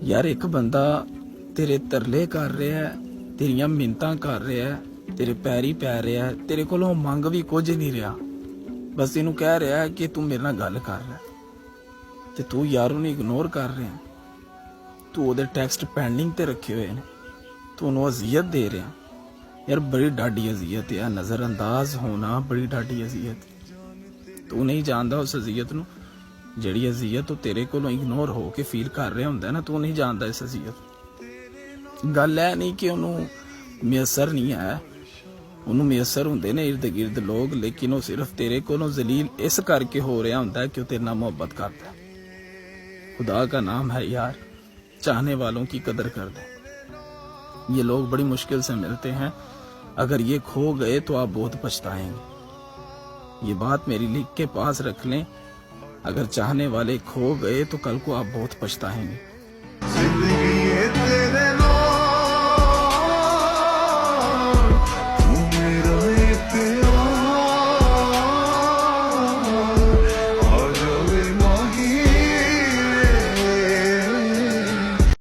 यार एक बंदा तेरे तरले कर रहा है, तेरियां मिन्नतां कर रहा है, तेरे पैरी पै रहा है, तेरे कोलों मंग भी कुछ नहीं रहा, बस तेनू कह रहा है कि तू मेरे नाल गल कर ले ते तू यार उन्हें इग्नोर कर रहा है। तू ओदे टेक्स्ट पेंडिंग ते रखे हुए ने, तू उन्हें अजियत दे रहा है। यार बड़ी डाडी अजियत है, नज़रअंदाज होना बड़ी डाडी अजियत। तू नहीं जानता उस अजियत नू, जिहड़ी अजियत तो तेरे कोलों इग्नोर हो के फील कर रहा हुंदा ना, तू नहीं जानता इस अजियत। गल है नहीं कि उन्होंने मयसर नहीं है, उन्होंने मयसर होंदे ने इर्द गिर्द लोग, लेकिन वो सिर्फ तेरे कोलों जलील इस करके हो रहा हुंदा कि वो तेरे नाल मोहब्बत करता है। खुदा का नाम है यार, चाहने वालों की कदर कर दे। ये लोग बड़ी मुश्किल से मिलते हैं, अगर ये खो गए तो आप बहुत पछताएंगे। ये बात मेरी लिख के पास रख लें, अगर चाहने वाले खो गए तो कल को आप बहुत पछताएंगे।